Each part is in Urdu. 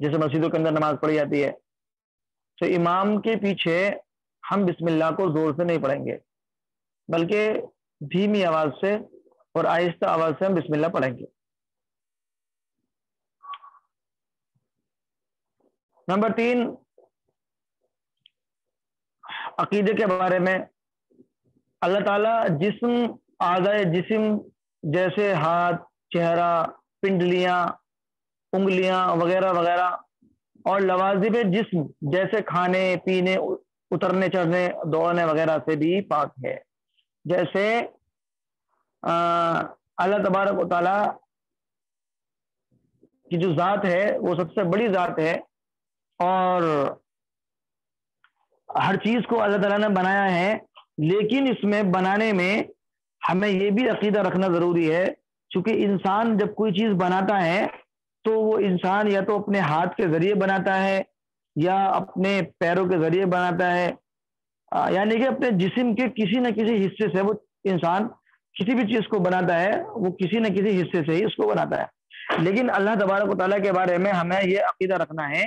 جیسے مسجدوں کے اندر نماز پڑھی جاتی ہے، تو امام کے پیچھے ہم بسم اللہ کو زور سے نہیں پڑھیں گے، بلکہ دھیمی آواز سے اور آہستہ آواز سے ہم بسم اللہ پڑھیں گے۔ نمبر 3، عقیدے کے بارے میں، اللہ تعالیٰ جسم، اعضائے جسم جیسے ہاتھ، چہرہ، پنڈلیاں، انگلیاں وغیرہ وغیرہ، اور لوازم جسم جیسے کھانے پینے، اترنے چڑھنے، دوڑنے وغیرہ سے بھی پاک ہے۔ جیسے اللہ تبارک و تعالیٰ کی جو ذات ہے وہ سب سے بڑی ذات ہے، اور ہر چیز کو اللہ تعالیٰ نے بنایا ہے، لیکن اس میں بنانے میں ہمیں یہ بھی عقیدہ رکھنا ضروری ہے، چونکہ انسان جب کوئی چیز بناتا ہے تو وہ انسان یا تو اپنے ہاتھ کے ذریعے بناتا ہے یا اپنے پیروں کے ذریعے بناتا ہے، یعنی کہ اپنے جسم کے کسی نہ کسی حصے سے وہ انسان کسی بھی چیز کو بناتا ہے، وہ کسی نہ کسی حصے سے ہی اس کو بناتا ہے۔ لیکن اللہ تبارک و تعالیٰ کے بارے میں ہمیں یہ عقیدہ رکھنا ہے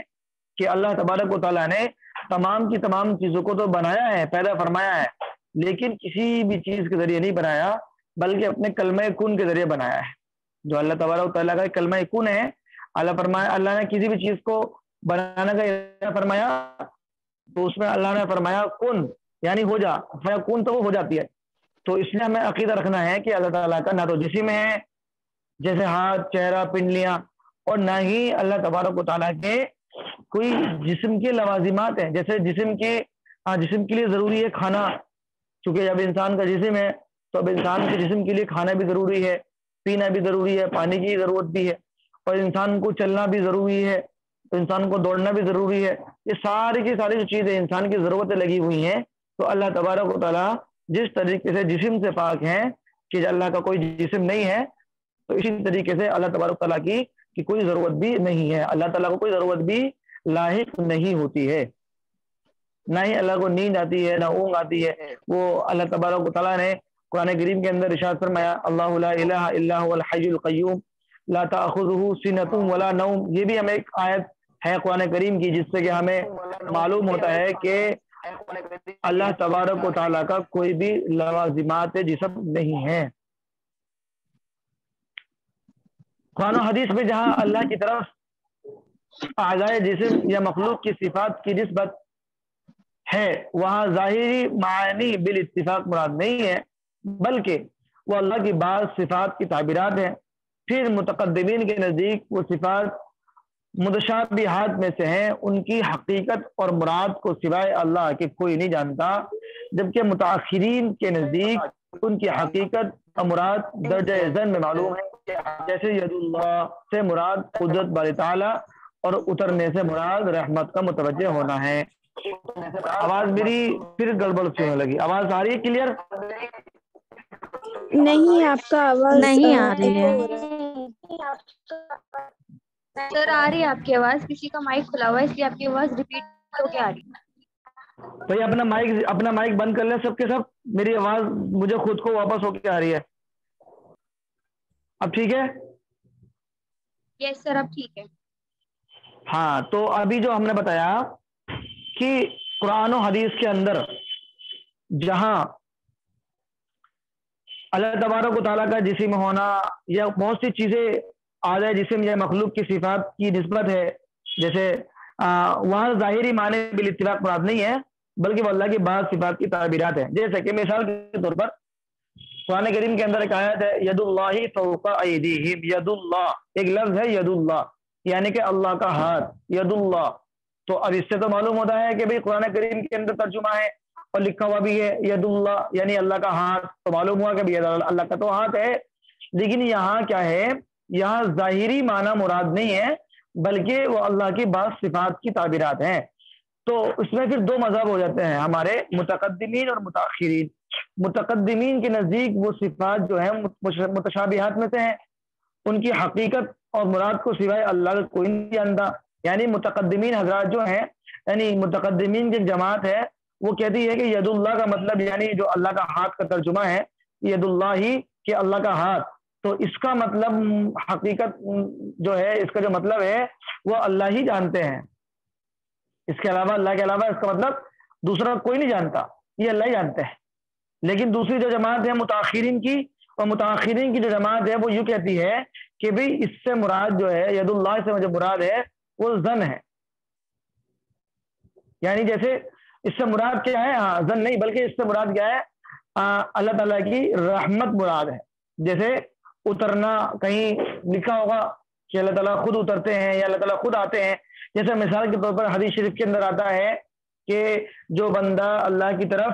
کہ اللہ تبارک و تعالیٰ نے تمام کی تمام چیزوں کو تو بنایا ہے، پیدا فرمایا ہے، لیکن کسی بھی چیز کے ذریعے نہیں بنایا، بلکہ اپنے کلمہ کن کے ذریعے بنایا ہے۔ جو اللہ تبارک و تعالیٰ کا کلمہ کن ہے، اللہ نے کسی بھی چیز کو بنانے کا ارادہ فرمایا تو اس میں اللہ نے فرمایا کن، یعنی ہو جا، کن تو وہ ہو جاتی ہے۔ تو اس لیے ہمیں عقیدہ رکھنا ہے کہ اللہ تعالیٰ کا نہ تو جسم ہے جیسے ہاتھ، چہرہ، پنڈلیاں، اور نہ ہی اللہ تبارک و تعالیٰ کے کوئی جسم کے لوازمات ہیں، جیسے جسم کے لیے ضروری ہے کھانا، چونکہ جب انسان کا جسم ہے تو اب انسان کے جسم کے لیے کھانا بھی ضروری ہے، پینا بھی ضروری ہے، پانی کی ضرورت بھی ہے، اور انسان کو چلنا بھی ضروری ہے، تو انسان کو دوڑنا بھی ضروری ہے۔ یہ ساری کی ساری جو چیزیں انسان کی ضرورتیں لگی ہوئی ہیں، تو اللہ تبارک و تعالیٰ جس طریقے سے جسم سے پاک ہیں کہ اللہ کا کوئی جسم نہیں ہے، تو اسی طریقے سے اللہ تبارک و تعالیٰ کی کوئی ضرورت بھی نہیں ہے، اللہ تعالیٰ کو کوئی ضرورت بھی لاحق نہیں ہوتی ہے، نہ ہی اللہ کو نیند آتی ہے، نہ اونگ آتی ہے۔ وہ اللہ تبارک و تعالیٰ نے قرآن کریم کے اندر ارشاد فرمایا، اللہ لا الہ الا هو الحی القیوم لا تأخذہ سنۃ ولا نوم۔ یہ بھی ہمیں ایک آیت ہے قرآن کریم کی، جس سے کہ ہمیں معلوم ہوتا ہے کہ اللہ تبارک و تعالیٰ کا کوئی بھی لوازمات جسم نہیں ہے۔ قرآن و حدیث میں جہاں اللہ کی طرف اعضائے جسم یا مخلوق کی صفات کی نسبت ہے، وہاں ظاہری معانی بالاتفاق مراد نہیں ہے، بلکہ وہ اللہ کی بعض صفات کی تعبیرات ہیں۔ پھر متقدمین کے نزدیک وہ صفات متشابہات میں سے ہیں، ان کی حقیقت اور مراد کو سوائے اللہ کے کوئی نہیں جانتا، جبکہ متاخرین کے نزدیک ان کی حقیقت اور مراد درجہ ذہن میں معلوم ہے، جیسے ید اللہ سے مراد قدرت باری تعالیٰ اور اترنے سے مراد رحمت کا متوجہ ہونا ہے۔ آواز میری پھر گڑبڑ سے ہونے لگی، آواز آ رہی ہے کلیئر؟ نہیں، آپ کا آواز نہیں آ رہی ہے سر، آ رہی ہے آپ کی آواز، کسی کا مائک کھلا ہوا ہے اس لیے آپ کی آواز ریپیٹ ہو کے آ رہی ہے۔ بھائی اپنا مائک بند کر لیں سب کے سب، میری آواز مجھے خود کو واپس ہو کے آ رہی ہے۔ اب ٹھیک ہے؟ یس سر، اب ٹھیک ہے۔ ہاں، تو ابھی جو ہم نے بتایا کہ قرآن و حدیث کے اندر جہاں اللہ تبارک و تعالیٰ کا جسم ہونا یا بہت سی چیزیں اعضائے جسم یا مخلوق کی صفات کی نسبت ہے، جیسے وہاں ظاہری معنی بالاتفاق مراد نہیں ہے، بلکہ وہ اللہ کی بعض صفات کی تعبیرات ہیں۔ جیسے کہ مثال کے طور پر قرآن کریم کے اندر ایک آیت ہے، ید اللہ فوق ایدیہم، ید اللہ ایک لفظ ہے ید اللہ، یعنی کہ اللہ کا ہاتھ، ید اللہ۔ تو اب اس سے تو معلوم ہوتا ہے کہ بھئی قرآن کریم کے اندر ترجمہ ہے اور لکھا ہوا بھی ہے ید اللہ، یعنی اللہ کا ہاتھ، تو معلوم ہوا کہ اللہ کا تو ہاتھ ہے۔ لیکن یہاں کیا ہے، یہاں ظاہری معنی مراد نہیں ہے، بلکہ وہ اللہ کی بعض صفات کی تعبیرات ہیں۔ تو اس میں پھر دو مذہب ہو جاتے ہیں ہمارے، متقدمین اور متاخرین۔ متقدمین کے نزدیک وہ صفات جو ہیں متشابہات میں سے ہیں، ان کی حقیقت اور مراد کو سوائے اللہ کا کوئی نہیں جانتا۔ یعنی متقدمین حضرات جو ہیں، یعنی متقدمین کی جماعت ہے، وہ کہتی ہے کہ ید اللہ کا مطلب یعنی جو اللہ کا ہاتھ کا ترجمہ ہے ید اللہ ہی کہ اللہ کا ہاتھ، تو اس کا مطلب حقیقت جو ہے، اس کا جو مطلب ہے وہ اللہ ہی جانتے ہیں، اس کے علاوہ اللہ کے علاوہ اس کا مطلب دوسرا کوئی نہیں جانتا، یہ اللہ ہی جانتے ہیں۔ لیکن دوسری جو جماعت ہے متاخرین کی، اور متاخرین کی جو جماعت ہے وہ یوں کہتی ہے کہ بھئی اس سے مراد جو ہے ید اللہ سے جو مراد ہے وہ ظن ہے، یعنی جیسے اس سے مراد کیا ہے، ہاں ظن نہیں بلکہ اس سے مراد کیا ہے، اللہ تعالیٰ کی رحمت مراد ہے۔ جیسے اترنا کہیں لکھا ہوگا کہ اللہ تعالیٰ خود اترتے ہیں یا اللہ تعالیٰ خود آتے ہیں، جیسے مثال کے طور پر حدیث شریف کے اندر آتا ہے کہ جو بندہ اللہ کی طرف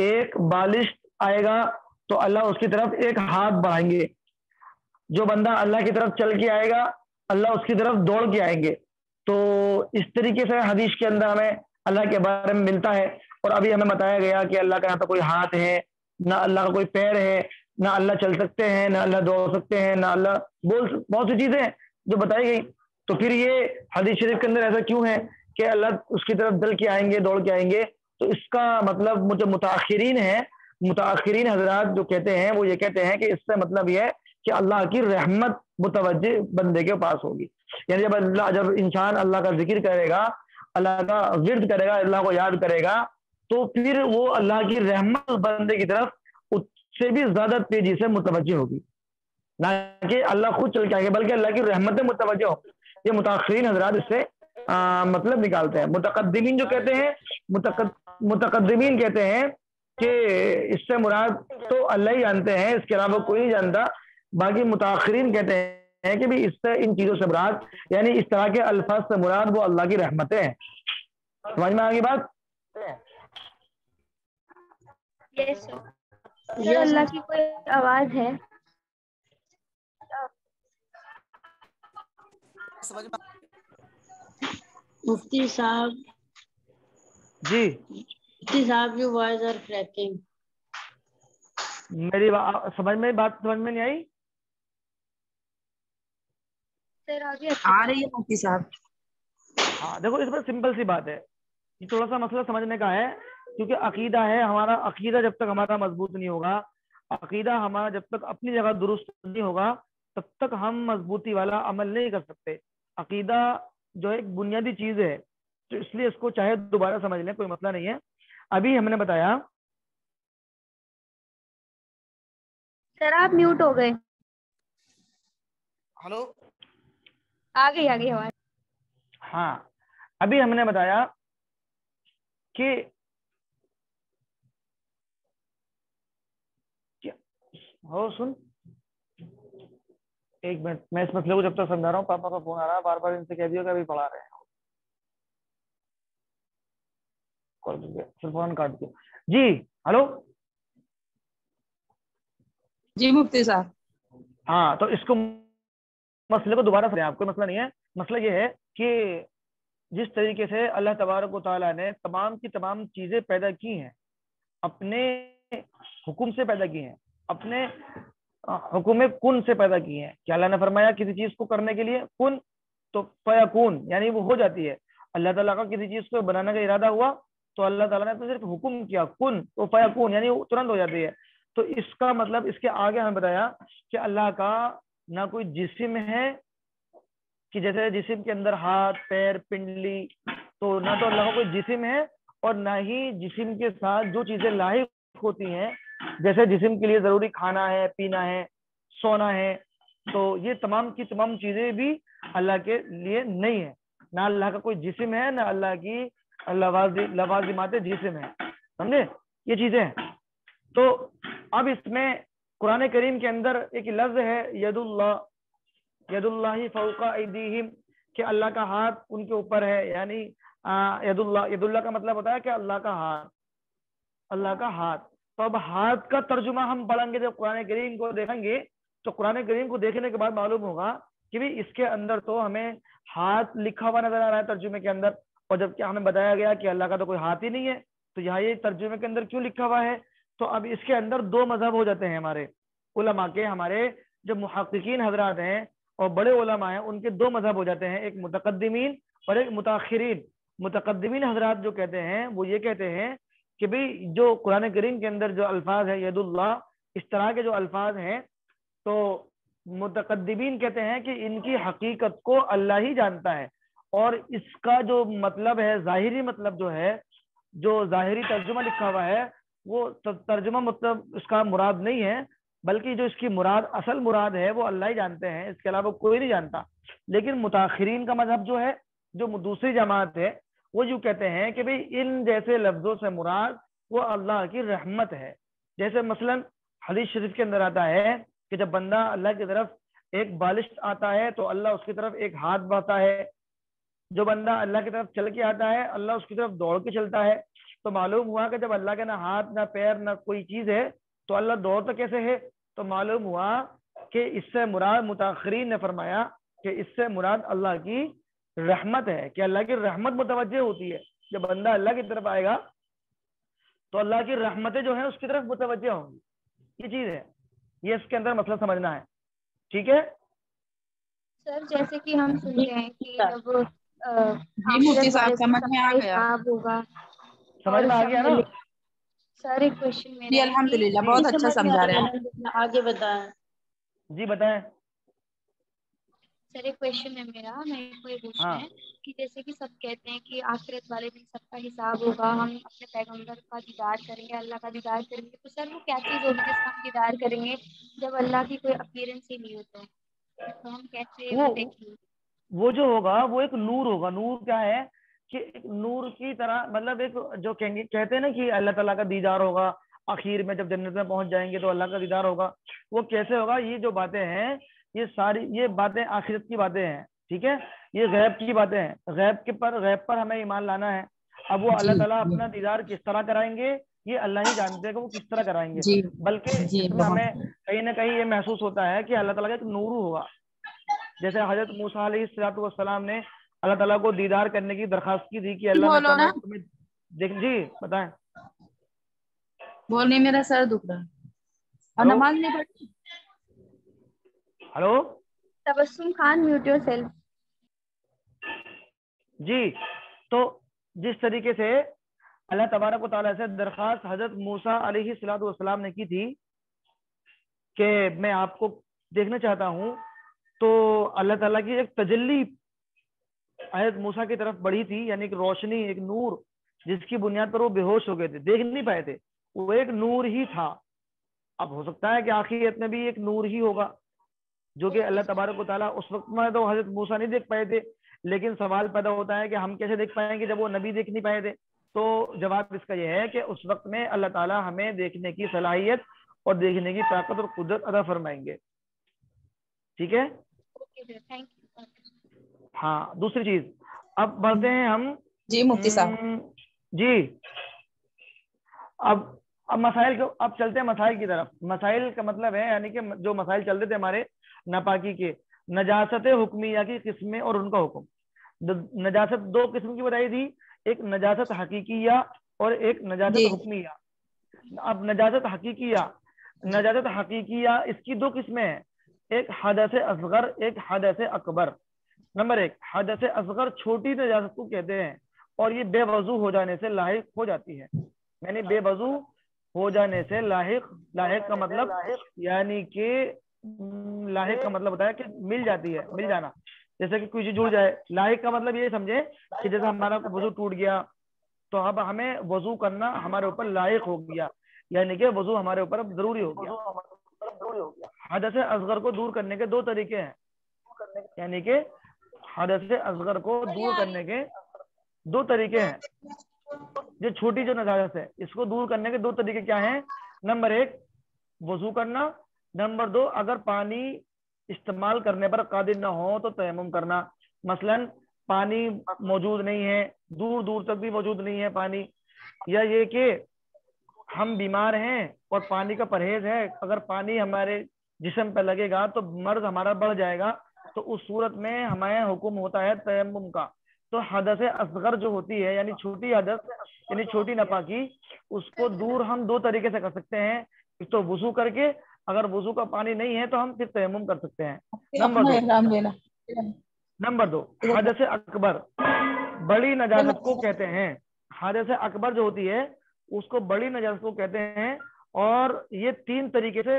ایک بالش آئے گا تو اللہ اس کی طرف ایک ہاتھ بڑھائیں گے، جو بندہ اللہ کی طرف چل کے آئے گا اللہ اس کی طرف دوڑ کے آئیں گے۔ تو اس طریقے سے حدیث کے اندر ہمیں اللہ کے بارے میں ملتا ہے، اور ابھی ہمیں بتایا گیا کہ اللہ کا یہاں پہ کوئی ہاتھ ہے، نہ اللہ کا کوئی پیر ہے، نہ اللہ چل سکتے ہیں، نہ اللہ دوڑ سکتے ہیں، نہ اللہ بہت سی چیزیں جو بتائی گئی۔ تو پھر یہ حدیث شریف کے اندر ایسا کیوں ہے کہ اللہ اس کی طرف چل کے آئیں گے، دوڑ کے آئیں گے؟ تو اس کا مطلب جو متاخرین ہیں، متاخرین حضرات جو کہتے ہیں وہ یہ کہتے ہیں کہ اس سے مطلب یہ ہے کہ اللہ کی رحمت متوجہ بندے کے پاس ہوگی، یعنی جب انسان اللہ کا ذکر کرے گا، اللہ کا ورد کرے گا، اللہ کو یاد کرے گا، تو پھر وہ اللہ کی رحمت بندے کی طرف اس سے بھی زیادہ تیزی سے متوجہ ہوگی، نہ کہ اللہ خود چل کے آئے گا بلکہ اللہ کی رحمتیں متوجہ ہو۔ یہ متاخرین حضرات اس سے مطلب نکالتے ہیں۔ متقدمین جو کہتے ہیں، متقدمین کہتے ہیں کہ اس سے مراد تو اللہ ہی جانتے ہیں، اس کے علاوہ کوئی نہیں جانتا۔ باقی متاخرین کہتے ہیں کہ بھی اس سے ان چیزوں سے مراد، یعنی اس طرح کے الفاظ سے مراد وہ اللہ کی رحمتیں ہیں۔ سمجھ میں آگی بات؟ یہ اللہ کی کوئی آواز ہے؟ مفتی صاحب جی مفتی صاحب یور وائس آر کریکنگ۔ میری سمجھ میں بات سمجھ میں نہیں آئی؟ آ رہی ہے مفتی صاحب؟ ہاں دیکھو اس پر سمپل سی بات ہے، یہ تھوڑا سا مسئلہ سمجھنے کا ہے، کیونکہ عقیدہ ہے ہمارا، عقیدہ جب تک ہمارا مضبوط نہیں ہوگا، عقیدہ ہمارا جب تک اپنی جگہ درست نہیں ہوگا تب تک ہم مضبوطی والا عمل نہیں کر سکتے۔ عقیدہ جو ایک بنیادی چیز ہے، تو اس لیے اس کو چاہے دوبارہ سمجھ لیں، کوئی مسئلہ نہیں ہے۔ ابھی ہم نے بتایا، سر آپ میوٹ ہو گئے۔ ہلو، آ گئی آواز۔ ہاں ابھی ہم نے بتایا کہ ہو سن ایک منٹ، میں اس مسئلے کو جب تک سمجھا رہا ہوں، پاپا کا فون آ رہا ہے، بار بار ان سے کہہ دیو کہ ابھی پڑھا رہے ہیں، فون کاٹ دیا۔ جی ہلو، جی مفتی صاحب۔ ہاں تو اس کو مسئلے کو دوبارہ سمجھیں، آپ کوئی مسئلہ نہیں ہے۔ مسئلہ یہ ہے کہ جس طریقے سے اللہ تبارک و تعالیٰ نے تمام کی تمام چیزیں پیدا کی ہیں، اپنے حکم سے پیدا کی ہیں، اپنے حکم کن سے پیدا کی ہیں، کہ اللہ نے فرمایا کسی چیز کو کرنے کے لیے کن تو فیکون، یعنی وہ ہو جاتی ہے۔ اللہ تعالیٰ کا کسی چیز کو بنانے کا ارادہ ہوا تو اللہ تعالیٰ نے تو صرف حکم کیا کن تو فیکون، یعنی وہ ترنت ہو جاتی ہے۔ تو اس کا مطلب اس کے آگے ہمیں بتایا کہ اللہ کا نہ کوئی جسم ہے، کہ جیسے جسم کے اندر ہاتھ پیر پنڈلی، تو نہ تو اللہ کا کوئی جسم ہے، اور نہ ہی جسم کے ساتھ جو چیزیں لاحق ہوتی ہیں، جیسے جسم کے لیے ضروری کھانا ہے، پینا ہے، سونا ہے، تو یہ تمام کی تمام چیزیں بھی اللہ کے لیے نہیں ہے۔ نہ اللہ کا کوئی جسم ہے، نہ اللہ کی لوازمات جسم ہے، سمجھے یہ چیزیں ہیں۔ تو اب اس میں قرآن کریم کے اندر ایک لفظ ہے ید اللہ فوق ایدیہم، کہ اللہ کا ہاتھ ان کے اوپر ہے، یعنی ید اللہ کا مطلب ہوتا ہے کہ اللہ کا ہاتھ، اللہ کا ہاتھ۔ تو اب ہاتھ کا ترجمہ ہم پڑھیں گے، جب قرآن کریم کو دیکھیں گے تو قرآن کریم کو دیکھنے کے بعد معلوم ہوگا کہ بھی اس کے اندر تو ہمیں ہاتھ لکھا ہوا نظر آ رہا ہے ترجمے کے اندر، اور جبکہ ہمیں بتایا گیا کہ اللہ کا تو کوئی ہاتھ ہی نہیں ہے، تو یہاں یہ ترجمے کے اندر کیوں لکھا ہوا ہے؟ تو اب اس کے اندر دو مذہب ہو جاتے ہیں ہمارے علماء کے، ہمارے جو محققین حضرات ہیں اور بڑے علماء ہیں ان کے دو مذہب ہو جاتے ہیں، ایک متقدمین اور ایک متاخرین۔ متقدمین حضرات جو کہتے ہیں وہ یہ کہتے ہیں کہ بھئی جو قرآن کریم کے اندر جو الفاظ ہیں ید اللہ، اس طرح کے جو الفاظ ہیں تو متقدمین کہتے ہیں کہ ان کی حقیقت کو اللہ ہی جانتا ہے، اور اس کا جو مطلب ہے، ظاہری مطلب جو ہے، جو ظاہری ترجمہ لکھا ہوا ہے، وہ ترجمہ مطلب اس کا مراد نہیں ہے، بلکہ جو اس کی مراد، اصل مراد ہے، وہ اللہ ہی جانتے ہیں، اس کے علاوہ کوئی نہیں جانتا۔ لیکن متاخرین کا مذہب جو ہے، جو دوسری جماعت ہے، وہ یوں کہتے ہیں کہ بھئی ان جیسے لفظوں سے مراد وہ اللہ کی رحمت ہے۔ جیسے مثلا حدیث شریف کے اندر آتا ہے کہ جب بندہ اللہ کی طرف ایک بالشت آتا ہے تو اللہ اس کی طرف ایک ہاتھ بڑھاتا ہے، جو بندہ اللہ کی طرف چل کے آتا ہے اللہ اس کی طرف دوڑ کے چلتا ہے۔ تو معلوم ہوا کہ جب اللہ کے نہ ہاتھ نہ پیر نہ کوئی چیز ہے تو اللہ دوڑتا کیسے ہے؟ تو معلوم ہوا کہ اس سے مراد، متاخرین نے فرمایا کہ اس سے مراد اللہ کی رحمت ہے، کہ اللہ کی رحمت متوجہ ہوتی ہے۔ جب بندہ اللہ کی طرف آئے گا تو اللہ کی رحمتیں جو ہیں اس کی طرف متوجہ ہوں گی، یہ چیز ہے، یہ اس کے اندر مسئلہ سمجھنا ہے، ٹھیک ہے سر جیسے کہ ہم سنتے ہیں کہ جب مفتی صاحب سمجھ میں آ گیا، ہوگا، سمجھ میں آ گیا نا؟ سر ایک کوشچن جی میرا ہے الحمدللہ بہت اچھا سمجھا رہے ہیں، آگے بتائیں۔ جی بتائیں۔ سر ایک کوشچن ہے میرا، میں کو یہ پوچھنا ہاں ہے کہ جیسے کہ سب کہتے ہیں کہ آخرت والے دن سب کا حساب ہوگا، ہم اپنے پیغمبر کا دیدار کریں گے، اللہ کا دیدار کریں گے، تو سر وہ کیا چیز ہوگی جس کا ہم دیدار کریں گے جب اللہ کی کوئی اپیرنس ہی نہیں ہوتا ہے، تو ہم کیسے وہ دیکھیں گے؟ وہ جو ہوگا وہ ایک نور ہوگا۔ نور کیا ہے کہ ایک نور کی طرح، مطلب ایک جو کہتے ہیں نا کہ اللہ تعالیٰ کا دیدار ہوگا آخر میں، جب جنت میں پہنچ جائیں گے تو اللہ کا دیدار ہوگا۔ وہ کیسے ہوگا؟ یہ جو باتیں ہیں یہ ساری، یہ باتیں آخرت کی باتیں ہیں، ٹھیک ہے، یہ غیب کی باتیں ہیں، غیب پر ہمیں ایمان لانا ہے۔ اب وہ اللہ تعالیٰ اپنا دیدار کس طرح کرائیں گے یہ اللہ ہی جانتے ہیں کہ وہ کس طرح کرائیں گے، بلکہ اس میں ہمیں کہیں نہ کہیں یہ محسوس ہوتا ہے کہ اللہ تعالیٰ کا ایک نور ہوگا۔ جیسے حضرت موسیٰ علیہ السلام نے اللہ تعالیٰ کو دیدار کرنے کی درخواست کی تھی کہ اللہ میں تمہیں دیکھ، جی بتائیں۔ بول نہیں، میرا سر دکھ رہا ہے اور نماز نہیں پڑھی۔ Hello Tabassum Khan, mute yourself. جی، تو جس طریقے سے اللہ تبارک و تعالیٰ سے درخواست حضرت موسیٰ علیہ السلام نے کی تھی کہ میں آپ کو دیکھنا چاہتا ہوں، تو اللہ تعالیٰ کی ایک تجلی حضرت موسیٰ کی طرف بڑھی تھی، یعنی ایک روشنی، ایک نور، جس کی بنیاد پر وہ بے ہوش ہو گئے تھے، دیکھ نہیں پائے تھے، وہ ایک نور ہی تھا۔ اب ہو سکتا ہے کہ آخرت میں بھی ایک نور ہی ہوگا جو کہ اللہ تبارک و تعالیٰ، اس وقت میں تو حضرت موسیٰ نہیں دیکھ پائے تھے، لیکن سوال پیدا ہوتا ہے کہ ہم کیسے دیکھ پائیں گے جب وہ نبی دیکھ نہیں پائے تھے؟ تو جواب اس کا یہ ہے کہ اس وقت میں اللہ تعالیٰ ہمیں دیکھنے کی صلاحیت اور دیکھنے کی طاقت اور قدرت عطا فرمائیں گے، اب ٹھیک ہے؟ ہاں، دوسری چیز اب بڑھتے ہیں ہم، جی مفتی صاحب جی اب مسائل کو، اب چلتے ہیں مسائل کی طرف۔ مسائل کا مطلب ہے یعنی کہ جو مسائل چلتے تھے ہمارے ناپاکی کے، نجاست حکمیہ کی قسمیں اور ان کا حکم۔ نجاست دو قسم کی بتائی تھی، ایک نجاست حقیقیہ اور ایک نجاست حکمیہ۔ اب نجاست حقیقیہ اس کی دو قسمیں ہیں، ایک حدث اصغر، ایک حدث اکبر۔ نمبر ایک، حدث اصغر چھوٹی نجاست کو کہتے ہیں، اور یہ بے وضو ہو جانے سے لاحق ہو جاتی ہے، یعنی بے وضو ہو جانے سے لاحق کا مطلب یعنی کہ لاحق کا مطلب ہوتا ہے کہ مل جاتی ہے، مل جانا، جیسے کہ کوئی چیز جڑ جائے۔ لاحق کا مطلب یہ سمجھے کہ جیسے ہمارا وضو ٹوٹ گیا تو اب ہمیں وضو کرنا ہمارے اوپر لائق ہو گیا، یعنی کہ وضو ہمارے اوپر اب ضروری ہو گیا۔ حدث اصغر کو دور کرنے کے دو طریقے ہیں، یعنی کہ حدث اصغر کو دور کرنے کے دو طریقے ہیں۔ جو چھوٹی جو نجاست ہے اس کو دور کرنے کے دو طریقے کیا ہیں؟ نمبر ایک، وضو کرنا، نمبر دو، اگر پانی استعمال کرنے پر قادر نہ ہو تو تیمم کرنا۔ مثلا پانی موجود نہیں ہے، دور دور تک بھی موجود نہیں ہے پانی، یا یہ کہ ہم بیمار ہیں اور پانی کا پرہیز ہے، اگر پانی ہمارے جسم پہ لگے گا تو مرض ہمارا بڑھ جائے گا، تو اس صورت میں ہمیں حکم ہوتا ہے تیمم کا۔ تو حدث اصغر جو ہوتی ہے یعنی چھوٹی حدث، یعنی چھوٹی ناپاکی، اس کو دور ہم دو طریقے سے کر سکتے ہیں، ایک تو وضو کر کے، اگر وضو کا پانی نہیں ہے تو ہم پھر تیمم کر سکتے ہیں۔ نمبر دو حدث اکبر، بڑی نجاست کو کہتے ہیں۔ حدث اکبر جو ہوتی ہے اس کو بڑی نجاست کو کہتے ہیں، اور یہ تین طریقے سے